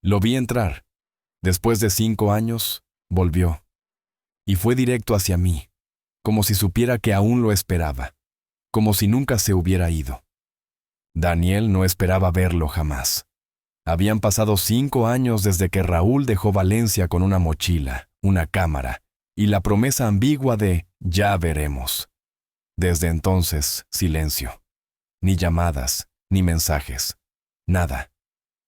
Lo vi entrar. Después de 5 años, volvió. Y fue directo hacia mí, como si supiera que aún lo esperaba, como si nunca se hubiera ido. Daniel no esperaba verlo jamás. Habían pasado 5 años desde que Raúl dejó Valencia con una mochila, una cámara, y la promesa ambigua de «ya veremos». Desde entonces, silencio. Ni llamadas, ni mensajes. Nada.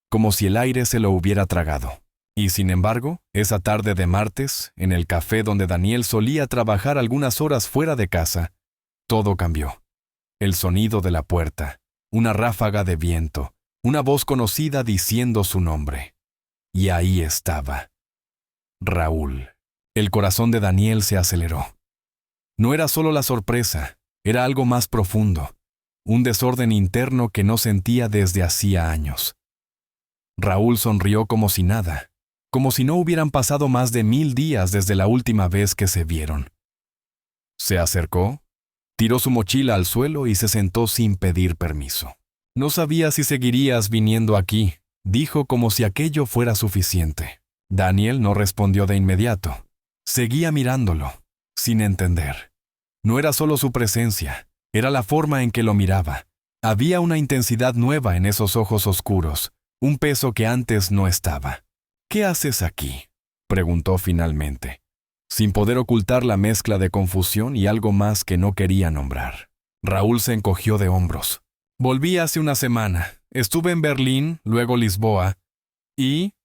Como si el aire se lo hubiera tragado. Y sin embargo, esa tarde de martes, en el café donde Daniel solía trabajar algunas horas fuera de casa, todo cambió. El sonido de la puerta, una ráfaga de viento, una voz conocida diciendo su nombre. Y ahí estaba. Raúl. El corazón de Daniel se aceleró. No era solo la sorpresa, era algo más profundo, un desorden interno que no sentía desde hacía años. Raúl sonrió como si nada, como si no hubieran pasado más de 1000 días desde la última vez que se vieron. Se acercó, tiró su mochila al suelo y se sentó sin pedir permiso. «No sabía si seguirías viniendo aquí», dijo como si aquello fuera suficiente. Daniel no respondió de inmediato. Seguía mirándolo, sin entender. No era solo su presencia, era la forma en que lo miraba. Había una intensidad nueva en esos ojos oscuros, un peso que antes no estaba. «¿Qué haces aquí?», preguntó finalmente, sin poder ocultar la mezcla de confusión y algo más que no quería nombrar. Raúl se encogió de hombros. «Volví hace una semana. Estuve en Berlín, luego Lisboa, y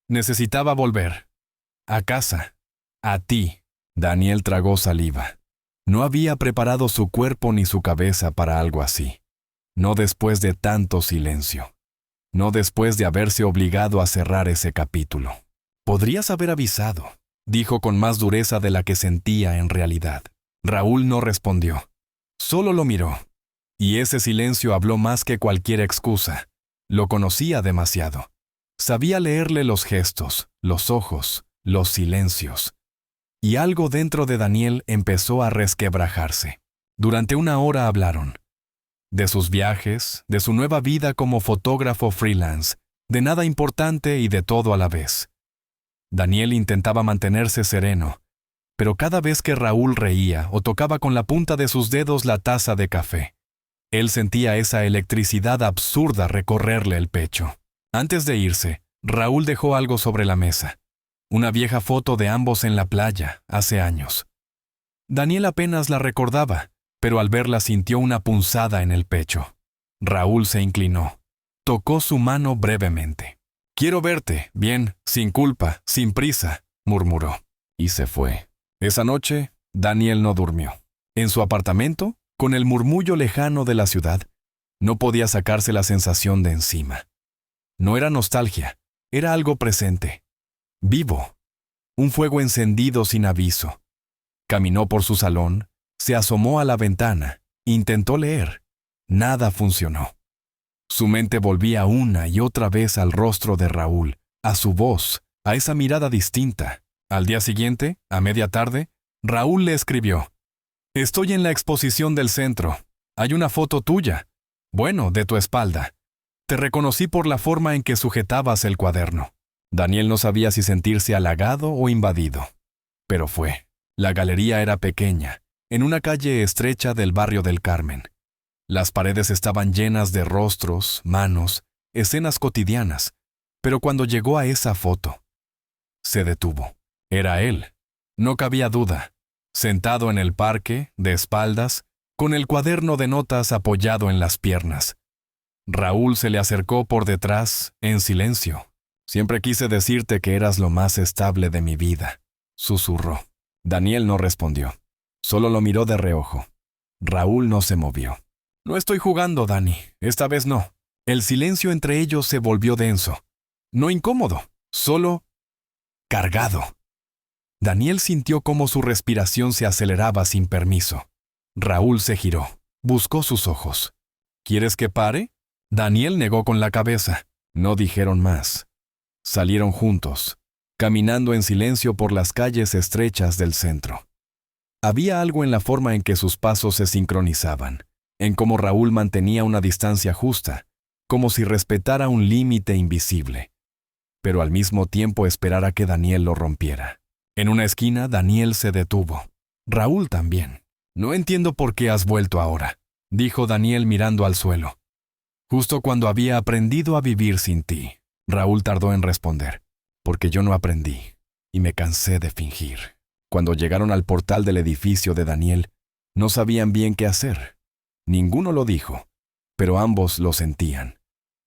necesitaba volver. A casa. A ti». Daniel tragó saliva. No había preparado su cuerpo ni su cabeza para algo así. No después de tanto silencio. No después de haberse obligado a cerrar ese capítulo. «Podrías haber avisado», dijo con más dureza de la que sentía en realidad. Raúl no respondió. Solo lo miró. Y ese silencio habló más que cualquier excusa. Lo conocía demasiado. Sabía leerle los gestos, los ojos, los silencios. Y algo dentro de Daniel empezó a resquebrajarse. Durante 1 hora hablaron. De sus viajes, de su nueva vida como fotógrafo freelance, de nada importante y de todo a la vez. Daniel intentaba mantenerse sereno, pero cada vez que Raúl reía o tocaba con la punta de sus dedos la taza de café, él sentía esa electricidad absurda recorrerle el pecho. Antes de irse, Raúl dejó algo sobre la mesa. Una vieja foto de ambos en la playa, hace años. Daniel apenas la recordaba, pero al verla sintió una punzada en el pecho. Raúl se inclinó. Tocó su mano brevemente. «Quiero verte, bien, sin culpa, sin prisa», murmuró. Y se fue. Esa noche, Daniel no durmió. En su apartamento, con el murmullo lejano de la ciudad, no podía sacarse la sensación de encima. No era nostalgia, era algo presente. Vivo. Un fuego encendido sin aviso. Caminó por su salón, se asomó a la ventana, intentó leer. Nada funcionó. Su mente volvía una y otra vez al rostro de Raúl, a su voz, a esa mirada distinta. Al día siguiente, a media tarde, Raúl le escribió: «Estoy en la exposición del centro. Hay una foto tuya. Bueno, de tu espalda. Te reconocí por la forma en que sujetabas el cuaderno». Daniel no sabía si sentirse halagado o invadido. Pero fue. La galería era pequeña, en una calle estrecha del barrio del Carmen. Las paredes estaban llenas de rostros, manos, escenas cotidianas, pero cuando llegó a esa foto, se detuvo. Era él. No cabía duda. Sentado en el parque, de espaldas, con el cuaderno de notas apoyado en las piernas. Raúl se le acercó por detrás, en silencio. «Siempre quise decirte que eras lo más estable de mi vida», susurró. Daniel no respondió. Solo lo miró de reojo. Raúl no se movió. «No estoy jugando, Dani. Esta vez no». El silencio entre ellos se volvió denso. No incómodo, solo cargado. Daniel sintió cómo su respiración se aceleraba sin permiso. Raúl se giró. Buscó sus ojos. «¿Quieres que pare?» Daniel negó con la cabeza. No dijeron más. Salieron juntos, caminando en silencio por las calles estrechas del centro. Había algo en la forma en que sus pasos se sincronizaban, en cómo Raúl mantenía una distancia justa, como si respetara un límite invisible. pero al mismo tiempo esperar a que Daniel lo rompiera. En una esquina, Daniel se detuvo. Raúl también. «No entiendo por qué has vuelto ahora», dijo Daniel mirando al suelo. «Justo cuando había aprendido a vivir sin ti». Raúl tardó en responder. «Porque yo no aprendí, y me cansé de fingir». Cuando llegaron al portal del edificio de Daniel, no sabían bien qué hacer. Ninguno lo dijo, pero ambos lo sentían.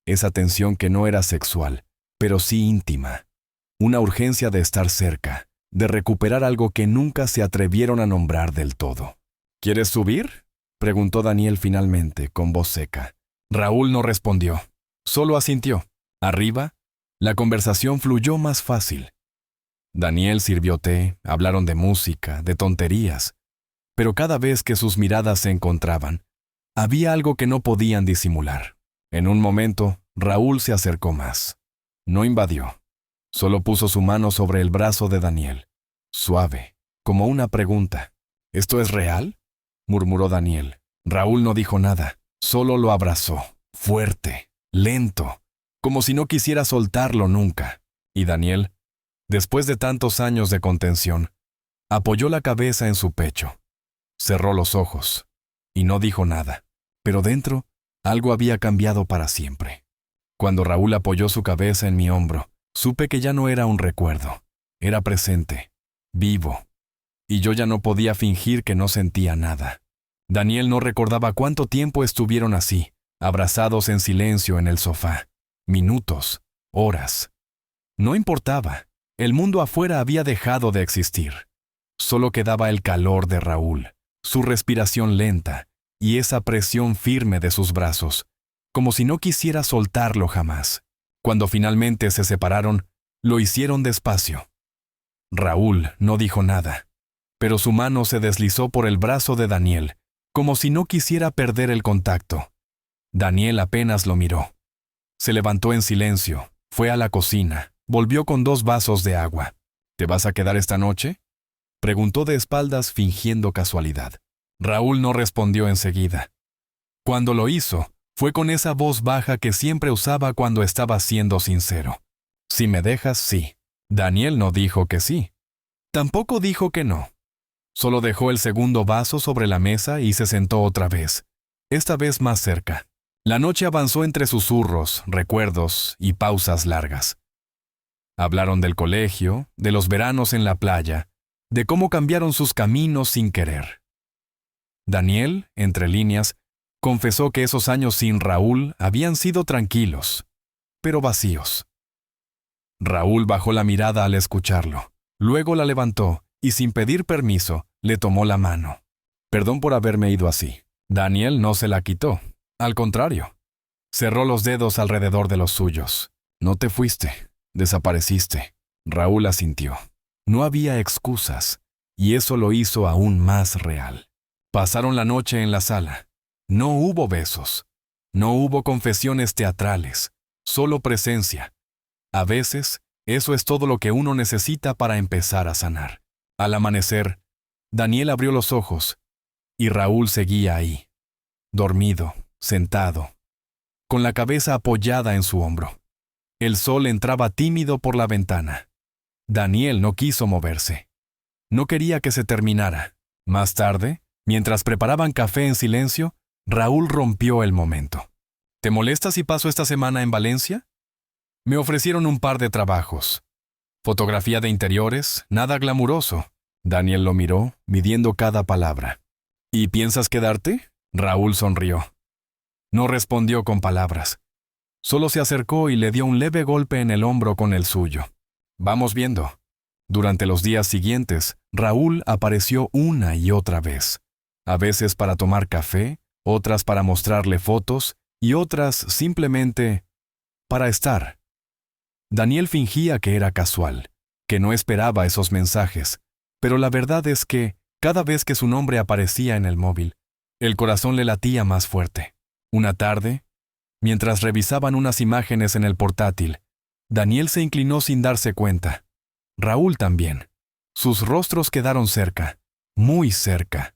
Esa tensión que no era sexual, pero sí íntima. Una urgencia de estar cerca, de recuperar algo que nunca se atrevieron a nombrar del todo. «¿Quieres subir?», preguntó Daniel finalmente, con voz seca. Raúl no respondió, solo asintió. Arriba, la conversación fluyó más fácil. Daniel sirvió té, hablaron de música, de tonterías, pero cada vez que sus miradas se encontraban, había algo que no podían disimular. En un momento, Raúl se acercó más. No invadió, solo puso su mano sobre el brazo de Daniel, suave, como una pregunta. «¿Esto es real?», murmuró Daniel. Raúl no dijo nada, solo lo abrazó, fuerte, lento, como si no quisiera soltarlo nunca. Y Daniel, después de tantos años de contención, apoyó la cabeza en su pecho, cerró los ojos y no dijo nada, pero dentro algo había cambiado para siempre. Cuando Raúl apoyó su cabeza en mi hombro, supe que ya no era un recuerdo, era presente, vivo, y yo ya no podía fingir que no sentía nada. Daniel no recordaba cuánto tiempo estuvieron así, abrazados en silencio en el sofá. Minutos, horas. No importaba, el mundo afuera había dejado de existir. Solo quedaba el calor de Raúl, su respiración lenta y esa presión firme de sus brazos, como si no quisiera soltarlo jamás. Cuando finalmente se separaron, lo hicieron despacio. Raúl no dijo nada, pero su mano se deslizó por el brazo de Daniel, como si no quisiera perder el contacto. Daniel apenas lo miró. Se levantó en silencio, fue a la cocina, volvió con 2 vasos de agua. «¿Te vas a quedar esta noche?», preguntó de espaldas fingiendo casualidad. Raúl no respondió enseguida. Cuando lo hizo, fue con esa voz baja que siempre usaba cuando estaba siendo sincero. «Si me dejas, sí». Daniel no dijo que sí. Tampoco dijo que no. Solo dejó el segundo vaso sobre la mesa y se sentó otra vez, esta vez más cerca. La noche avanzó entre susurros, recuerdos y pausas largas. Hablaron del colegio, de los veranos en la playa, de cómo cambiaron sus caminos sin querer. Daniel, entre líneas, confesó que esos años sin Raúl habían sido tranquilos, pero vacíos. Raúl bajó la mirada al escucharlo, luego la levantó y sin pedir permiso, le tomó la mano. «Perdón por haberme ido así». Daniel no se la quitó. Al contrario, cerró los dedos alrededor de los suyos. «No te fuiste, desapareciste». Raúl asintió. No había excusas, y eso lo hizo aún más real. Pasaron la noche en la sala. No hubo besos. No hubo confesiones teatrales, solo presencia. A veces, eso es todo lo que uno necesita para empezar a sanar. Al amanecer, Daniel abrió los ojos, y Raúl seguía ahí, dormido, sentado, con la cabeza apoyada en su hombro. El sol entraba tímido por la ventana. Daniel no quiso moverse. No quería que se terminara. Más tarde, mientras preparaban café en silencio, Raúl rompió el momento. «¿Te molesta si paso esta semana en Valencia?» Me ofrecieron un par de trabajos. Fotografía de interiores, nada glamuroso. Daniel lo miró, midiendo cada palabra. «¿Y piensas quedarte?» Raúl sonrió. No respondió con palabras. Solo se acercó y le dio un leve golpe en el hombro con el suyo. «Vamos viendo». Durante los días siguientes, Raúl apareció una y otra vez. A veces para tomar café, otras para mostrarle fotos y otras simplemente para estar. Daniel fingía que era casual, que no esperaba esos mensajes, pero la verdad es que, cada vez que su nombre aparecía en el móvil, el corazón le latía más fuerte. Una tarde, mientras revisaban unas imágenes en el portátil, Daniel se inclinó sin darse cuenta. Raúl también. Sus rostros quedaron cerca, muy cerca,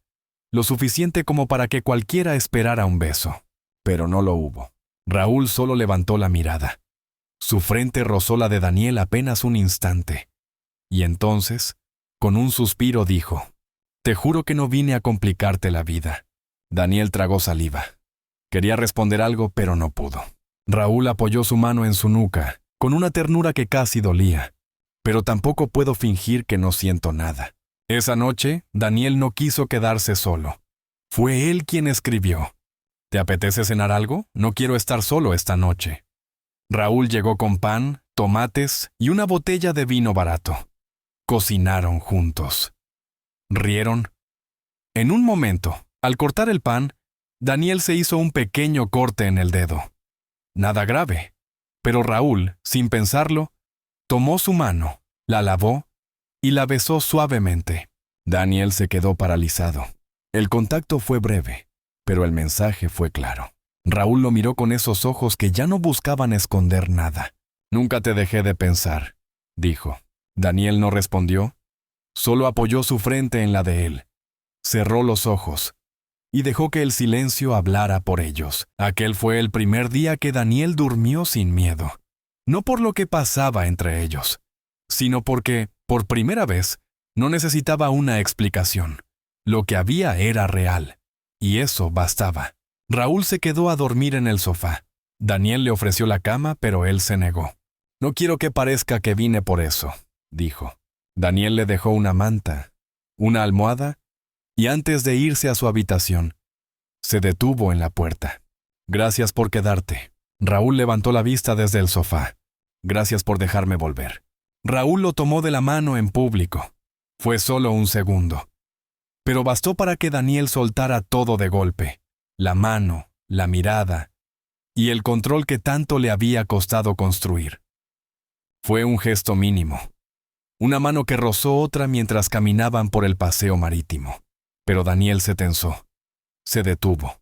lo suficiente como para que cualquiera esperara un beso. Pero no lo hubo. Raúl solo levantó la mirada. Su frente rozó la de Daniel apenas un instante. Y entonces, con un suspiro dijo, «Te juro que no vine a complicarte la vida». Daniel tragó saliva. Quería responder algo, pero no pudo. Raúl apoyó su mano en su nuca, con una ternura que casi dolía. Pero tampoco puedo fingir que no siento nada. Esa noche, Daniel no quiso quedarse solo. Fue él quien escribió, «¿Te apetece cenar algo? No quiero estar solo esta noche». Raúl llegó con pan, tomates y una botella de vino barato. Cocinaron juntos. Rieron. En un momento, al cortar el pan, Daniel se hizo un pequeño corte en el dedo. Nada grave, pero Raúl, sin pensarlo, tomó su mano, la lavó y la besó suavemente. Daniel se quedó paralizado. El contacto fue breve, pero el mensaje fue claro. Raúl lo miró con esos ojos que ya no buscaban esconder nada. «Nunca te dejé de pensar», dijo. Daniel no respondió, solo apoyó su frente en la de él. Cerró los ojos y dejó que el silencio hablara por ellos. Aquel fue el primer día que Daniel durmió sin miedo. No por lo que pasaba entre ellos, sino porque, por primera vez, no necesitaba una explicación. Lo que había era real, y eso bastaba. Raúl se quedó a dormir en el sofá. Daniel le ofreció la cama, pero él se negó. «No quiero que parezca que vine por eso», dijo. Daniel le dejó una manta, una almohada, y antes de irse a su habitación, se detuvo en la puerta. «Gracias por quedarte». Raúl levantó la vista desde el sofá. «Gracias por dejarme volver». Raúl lo tomó de la mano en público. Fue solo un segundo. Pero bastó para que Daniel soltara todo de golpe. La mano, la mirada y el control que tanto le había costado construir. Fue un gesto mínimo. Una mano que rozó otra mientras caminaban por el paseo marítimo. Pero Daniel se tensó. Se detuvo.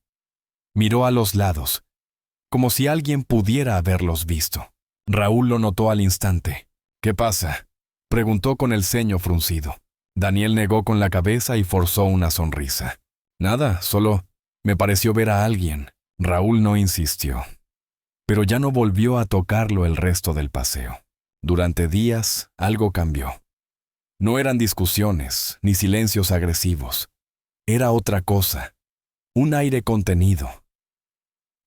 Miró a los lados, como si alguien pudiera haberlos visto. Raúl lo notó al instante. «¿Qué pasa?», preguntó con el ceño fruncido. Daniel negó con la cabeza y forzó una sonrisa. «Nada, solo me pareció ver a alguien». Raúl no insistió, pero ya no volvió a tocarlo el resto del paseo. Durante días, algo cambió. No eran discusiones ni silencios agresivos. Era otra cosa, un aire contenido.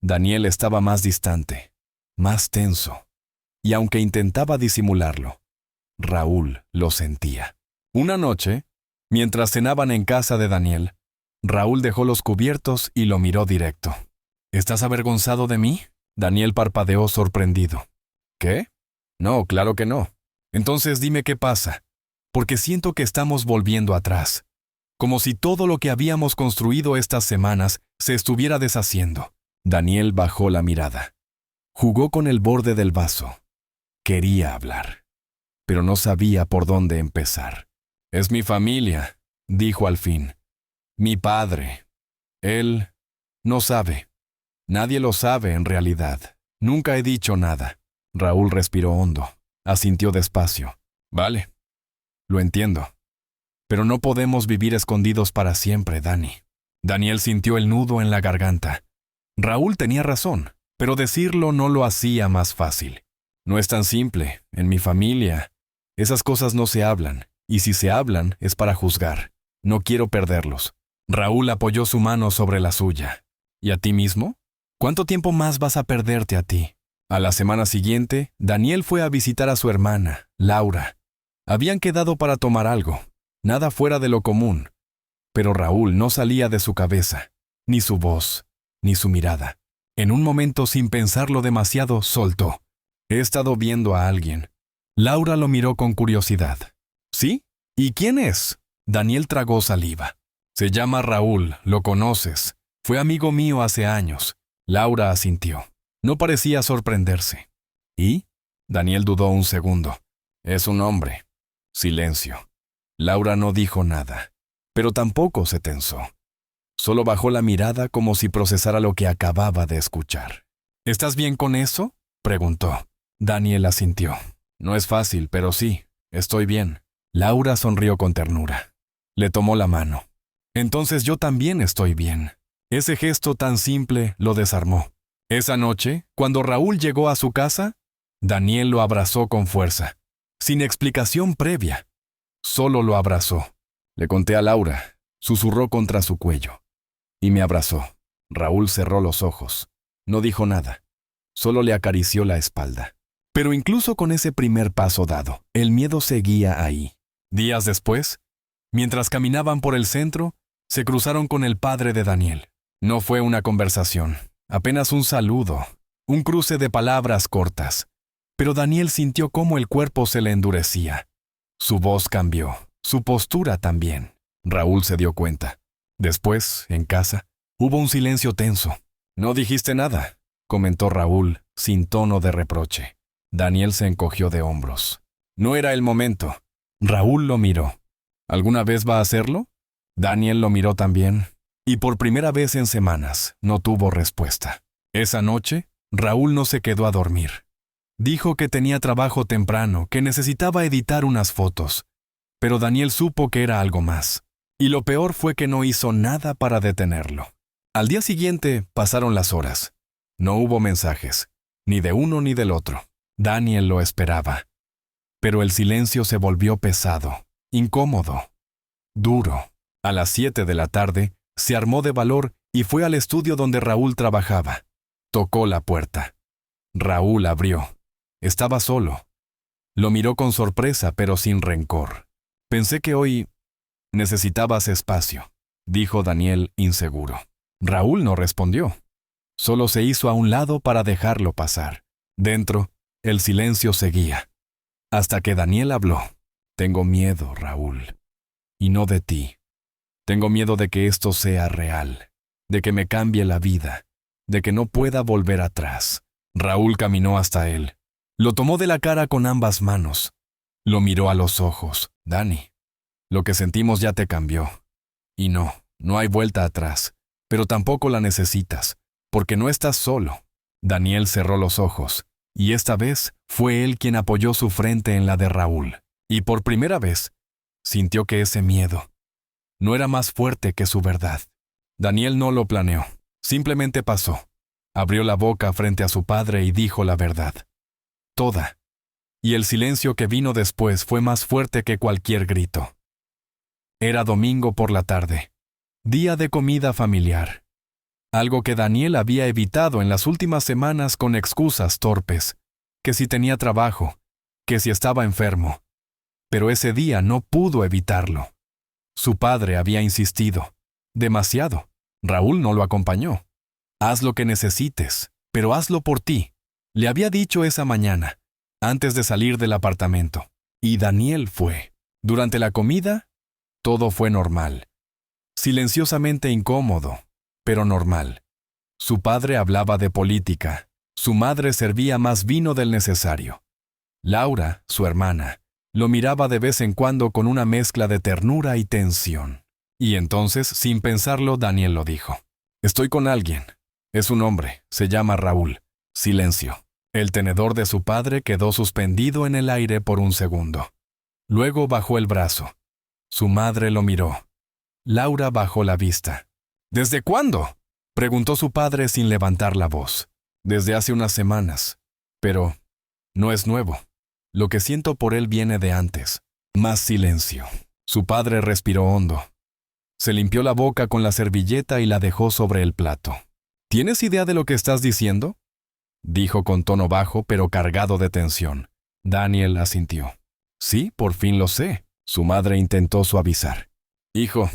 Daniel estaba más distante, más tenso, y aunque intentaba disimularlo, Raúl lo sentía. Una noche, mientras cenaban en casa de Daniel, Raúl dejó los cubiertos y lo miró directo. «¿Estás avergonzado de mí?», Daniel parpadeó sorprendido. «¿Qué? No, claro que no». «Entonces dime qué pasa, porque siento que estamos volviendo atrás, como si todo lo que habíamos construido estas semanas se estuviera deshaciendo». Daniel bajó la mirada. Jugó con el borde del vaso. Quería hablar, pero no sabía por dónde empezar. «Es mi familia», dijo al fin. «Mi padre. Él no sabe. Nadie lo sabe en realidad. Nunca he dicho nada». Raúl respiró hondo. Asintió despacio. «Vale. Lo entiendo. Pero no podemos vivir escondidos para siempre, Dani». Daniel sintió el nudo en la garganta. Raúl tenía razón, pero decirlo no lo hacía más fácil. «No es tan simple. En mi familia, esas cosas no se hablan, y si se hablan es para juzgar. No quiero perderlos». Raúl apoyó su mano sobre la suya. «¿Y a ti mismo? ¿Cuánto tiempo más vas a perderte a ti?». A la semana siguiente, Daniel fue a visitar a su hermana, Laura. Habían quedado para tomar algo, nada fuera de lo común. Pero Raúl no salía de su cabeza, ni su voz, ni su mirada. En un momento, sin pensarlo demasiado, soltó. «He estado viendo a alguien». Laura lo miró con curiosidad. «¿Sí? ¿Y quién es?». Daniel tragó saliva. «Se llama Raúl, lo conoces. Fue amigo mío hace años». Laura asintió. No parecía sorprenderse. «¿Y?». Daniel dudó un segundo. «Es un hombre». Silencio. Laura no dijo nada, pero tampoco se tensó. Solo bajó la mirada como si procesara lo que acababa de escuchar. «¿Estás bien con eso?», preguntó. Daniel asintió. «No es fácil, pero sí, estoy bien». Laura sonrió con ternura. Le tomó la mano. «Entonces yo también estoy bien». Ese gesto tan simple lo desarmó. Esa noche, cuando Raúl llegó a su casa, Daniel lo abrazó con fuerza, sin explicación previa. Solo lo abrazó. Le conté a Laura, susurró contra su cuello. Y me abrazó. Raúl cerró los ojos. No dijo nada. Solo le acarició la espalda. Pero incluso con ese primer paso dado, el miedo seguía ahí. Días después, mientras caminaban por el centro, se cruzaron con el padre de Daniel. No fue una conversación, apenas un saludo, un cruce de palabras cortas. Pero Daniel sintió cómo el cuerpo se le endurecía. Su voz cambió, su postura también. Raúl se dio cuenta. Después, en casa, hubo un silencio tenso. «No dijiste nada», comentó Raúl, sin tono de reproche. Daniel se encogió de hombros. No era el momento. Raúl lo miró. ¿Alguna vez va a hacerlo? Daniel lo miró también, y por primera vez en semanas no tuvo respuesta. Esa noche, Raúl no se quedó a dormir. Dijo que tenía trabajo temprano, que necesitaba editar unas fotos. Pero Daniel supo que era algo más. Y lo peor fue que no hizo nada para detenerlo. Al día siguiente pasaron las horas. No hubo mensajes, ni de uno ni del otro. Daniel lo esperaba. Pero el silencio se volvió pesado, incómodo, duro. A las 7 de la tarde, se armó de valor y fue al estudio donde Raúl trabajaba. Tocó la puerta. Raúl abrió. Estaba solo. Lo miró con sorpresa, pero sin rencor. «Pensé que hoy necesitabas espacio», dijo Daniel inseguro. Raúl no respondió. Solo se hizo a un lado para dejarlo pasar. Dentro, el silencio seguía. Hasta que Daniel habló. «Tengo miedo, Raúl. Y no de ti. Tengo miedo de que esto sea real, de que me cambie la vida, de que no pueda volver atrás». Raúl caminó hasta él. Lo tomó de la cara con ambas manos. Lo miró a los ojos. «Dani, lo que sentimos ya te cambió. Y no hay vuelta atrás, pero tampoco la necesitas, porque no estás solo». Daniel cerró los ojos, y esta vez fue él quien apoyó su frente en la de Raúl. Y por primera vez, sintió que ese miedo no era más fuerte que su verdad. Daniel no lo planeó, simplemente pasó. Abrió la boca frente a su padre y dijo la verdad. Toda. Y el silencio que vino después fue más fuerte que cualquier grito. Era domingo por la tarde, día de comida familiar. Algo que Daniel había evitado en las últimas semanas con excusas torpes, que si tenía trabajo, que si estaba enfermo. Pero ese día no pudo evitarlo. Su padre había insistido. Demasiado. Raúl no lo acompañó. «Haz lo que necesites, pero hazlo por ti», le había dicho esa mañana, antes de salir del apartamento. Y Daniel fue. Durante la comida, todo fue normal. Silenciosamente incómodo, pero normal. Su padre hablaba de política. Su madre servía más vino del necesario. Laura, su hermana, lo miraba de vez en cuando con una mezcla de ternura y tensión. Y entonces, sin pensarlo, Daniel lo dijo. «Estoy con alguien. Es un hombre. Se llama Raúl». Silencio. El tenedor de su padre quedó suspendido en el aire por un segundo. Luego bajó el brazo. Su madre lo miró. Laura bajó la vista. «¿Desde cuándo?», preguntó su padre sin levantar la voz. «Desde hace unas semanas. Pero no es nuevo. Lo que siento por él viene de antes». Más silencio. Su padre respiró hondo. Se limpió la boca con la servilleta y la dejó sobre el plato. «¿Tienes idea de lo que estás diciendo?», dijo con tono bajo pero cargado de tensión. Daniel asintió. «Sí, por fin lo sé». Su madre intentó suavizar. «Hijo,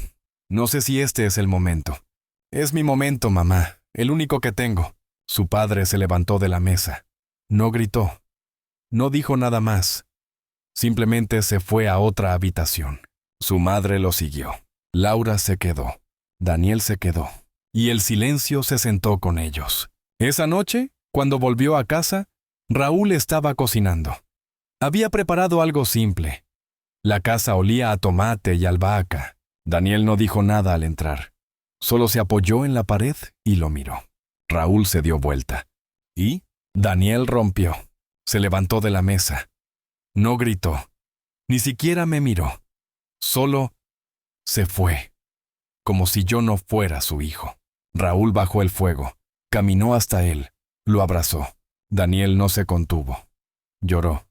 no sé si este es el momento». «Es mi momento, mamá, el único que tengo». Su padre se levantó de la mesa. No gritó. No dijo nada más. Simplemente se fue a otra habitación. Su madre lo siguió. Laura se quedó. Daniel se quedó. Y el silencio se sentó con ellos. Esa noche, cuando volvió a casa, Raúl estaba cocinando. Había preparado algo simple. La casa olía a tomate y albahaca. Daniel no dijo nada al entrar. Solo se apoyó en la pared y lo miró. Raúl se dio vuelta. ¿Y? Daniel rompió. Se levantó de la mesa. No gritó. Ni siquiera me miró. Solo se fue. Como si yo no fuera su hijo. Raúl bajó el fuego. Caminó hasta él. Lo abrazó. Daniel no se contuvo. Lloró.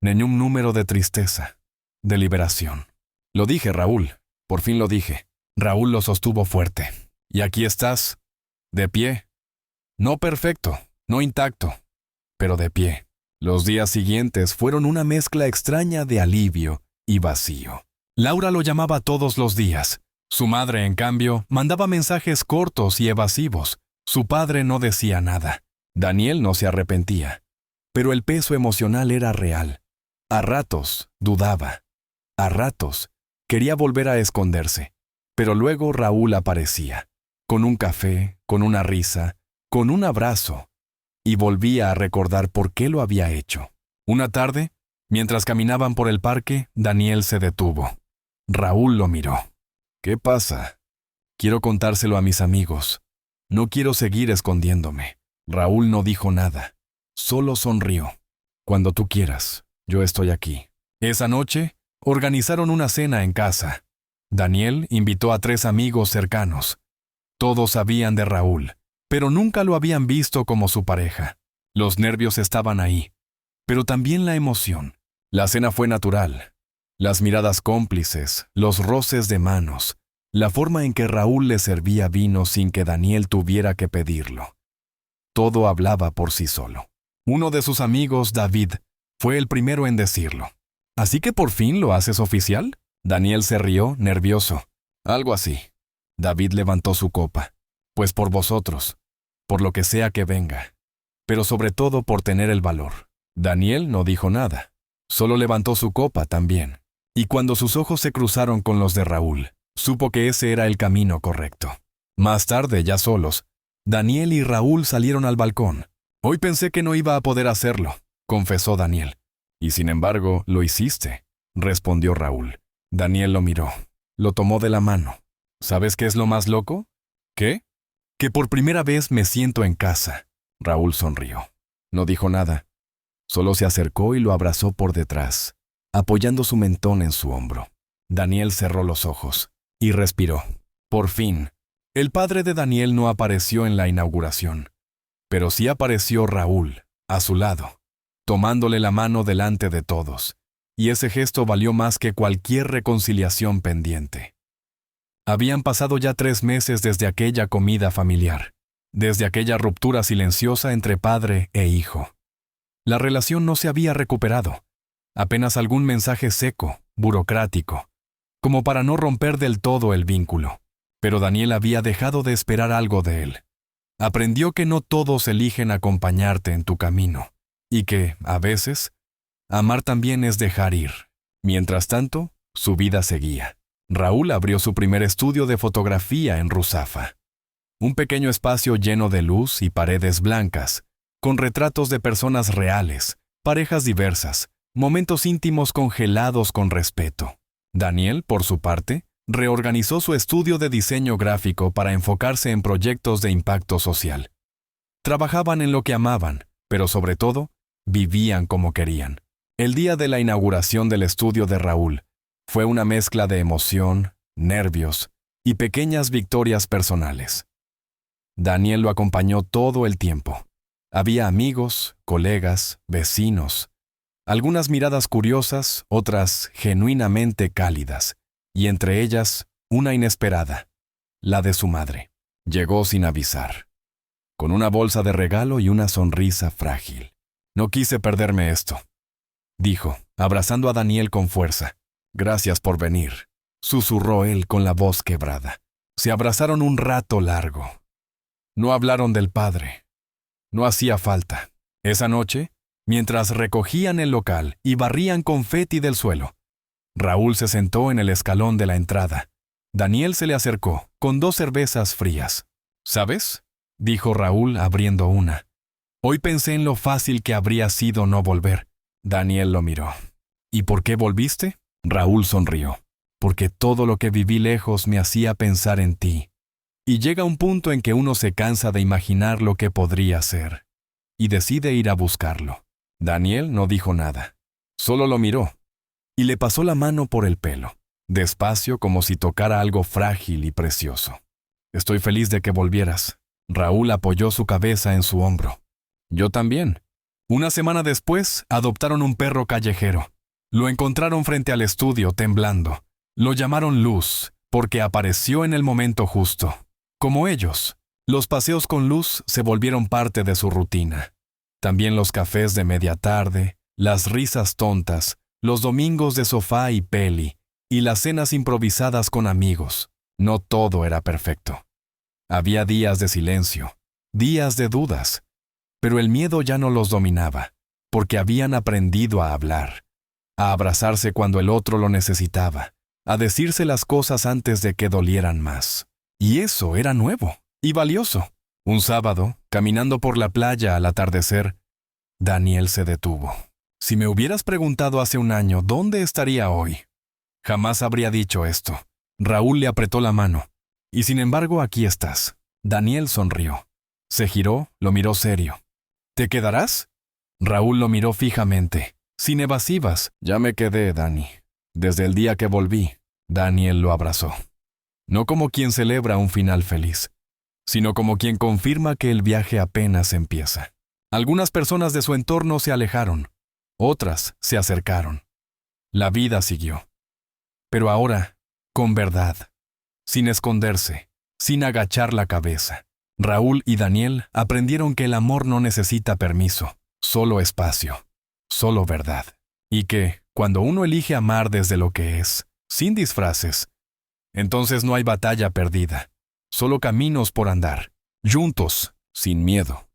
En un número de tristeza, de liberación. Lo dije, Raúl. Por fin lo dije. Raúl lo sostuvo fuerte. Y aquí estás, de pie. No perfecto, no intacto, pero de pie. Los días siguientes fueron una mezcla extraña de alivio y vacío. Laura lo llamaba todos los días. Su madre, en cambio, mandaba mensajes cortos y evasivos. Su padre no decía nada. Daniel no se arrepentía. Pero el peso emocional era real. A ratos dudaba. A ratos quería volver a esconderse. Pero luego Raúl aparecía. Con un café, con una risa, con un abrazo. Y volvía a recordar por qué lo había hecho. Una tarde, mientras caminaban por el parque, Daniel se detuvo. Raúl lo miró. ¿Qué pasa? Quiero contárselo a mis amigos. No quiero seguir escondiéndome. Raúl no dijo nada. Solo sonrió. Cuando tú quieras, yo estoy aquí. Esa noche, organizaron una cena en casa. Daniel invitó a 3 amigos cercanos. Todos sabían de Raúl, pero nunca lo habían visto como su pareja. Los nervios estaban ahí, pero también la emoción. La cena fue natural. Las miradas cómplices, los roces de manos, la forma en que Raúl le servía vino sin que Daniel tuviera que pedirlo. Todo hablaba por sí solo. Uno de sus amigos, David, fue el primero en decirlo. ¿Así que por fin lo haces oficial? Daniel se rió, nervioso. Algo así. David levantó su copa. Pues por vosotros, por lo que sea que venga, pero sobre todo por tener el valor. Daniel no dijo nada, solo levantó su copa también. Y cuando sus ojos se cruzaron con los de Raúl, supo que ese era el camino correcto. Más tarde, ya solos, Daniel y Raúl salieron al balcón. Hoy pensé que no iba a poder hacerlo, confesó Daniel. Y sin embargo, lo hiciste, respondió Raúl. Daniel lo miró, lo tomó de la mano. ¿Sabes qué es lo más loco? ¿Qué? Que por primera vez me siento en casa. Raúl sonrió. No dijo nada. Solo se acercó y lo abrazó por detrás, apoyando su mentón en su hombro. Daniel cerró los ojos y respiró. Por fin, el padre de Daniel no apareció en la inauguración, pero sí apareció Raúl, a su lado, tomándole la mano delante de todos, y ese gesto valió más que cualquier reconciliación pendiente. Habían pasado ya 3 meses desde aquella comida familiar, desde aquella ruptura silenciosa entre padre e hijo. La relación no se había recuperado, apenas algún mensaje seco, burocrático, como para no romper del todo el vínculo. Pero Daniel había dejado de esperar algo de él. Aprendió que no todos eligen acompañarte en tu camino, y que, a veces, amar también es dejar ir. Mientras tanto, su vida seguía. Raúl abrió su primer estudio de fotografía en Ruzafa. Un pequeño espacio lleno de luz y paredes blancas, con retratos de personas reales, parejas diversas, momentos íntimos congelados con respeto. Daniel, por su parte, reorganizó su estudio de diseño gráfico para enfocarse en proyectos de impacto social. Trabajaban en lo que amaban, pero sobre todo, vivían como querían. El día de la inauguración del estudio de Raúl fue una mezcla de emoción, nervios y pequeñas victorias personales. Daniel lo acompañó todo el tiempo. Había amigos, colegas, vecinos, algunas miradas curiosas, otras genuinamente cálidas, y entre ellas, una inesperada, la de su madre. Llegó sin avisar, con una bolsa de regalo y una sonrisa frágil. No quise perderme esto, dijo, abrazando a Daniel con fuerza. Gracias por venir, susurró él con la voz quebrada. Se abrazaron un rato largo. No hablaron del padre. No hacía falta. Esa noche, mientras recogían el local y barrían confeti del suelo, Raúl se sentó en el escalón de la entrada. Daniel se le acercó, con 2 cervezas frías. ¿Sabes?, dijo Raúl abriendo una. Hoy pensé en lo fácil que habría sido no volver. Daniel lo miró. ¿Y por qué volviste? Raúl sonrió. Porque todo lo que viví lejos me hacía pensar en ti. Y llega un punto en que uno se cansa de imaginar lo que podría ser, y decide ir a buscarlo. Daniel no dijo nada. Solo lo miró. Y le pasó la mano por el pelo, despacio como si tocara algo frágil y precioso. Estoy feliz de que volvieras. Raúl apoyó su cabeza en su hombro. Yo también. Una semana después, adoptaron un perro callejero. Lo encontraron frente al estudio temblando. Lo llamaron Luz, porque apareció en el momento justo. Como ellos, los paseos con Luz se volvieron parte de su rutina. También los cafés de media tarde, las risas tontas, los domingos de sofá y peli, y las cenas improvisadas con amigos. No todo era perfecto. Había días de silencio, días de dudas, pero el miedo ya no los dominaba, porque habían aprendido a hablar, a abrazarse cuando el otro lo necesitaba, a decirse las cosas antes de que dolieran más. Y eso era nuevo y valioso. Un sábado, caminando por la playa al atardecer, Daniel se detuvo. Si me hubieras preguntado hace un año dónde estaría hoy, jamás habría dicho esto. Raúl le apretó la mano. Y sin embargo, aquí estás. Daniel sonrió. Se giró, lo miró serio. ¿Te quedarás? Raúl lo miró fijamente, sin evasivas. Ya me quedé, Dani. Desde el día que volví, Daniel lo abrazó. No como quien celebra un final feliz, sino como quien confirma que el viaje apenas empieza. Algunas personas de su entorno se alejaron, otras se acercaron. La vida siguió. Pero ahora, con verdad, sin esconderse, sin agachar la cabeza, Raúl y Daniel aprendieron que el amor no necesita permiso, solo espacio, solo verdad. Y que, cuando uno elige amar desde lo que es, sin disfraces, entonces no hay batalla perdida, solo caminos por andar, juntos, sin miedo.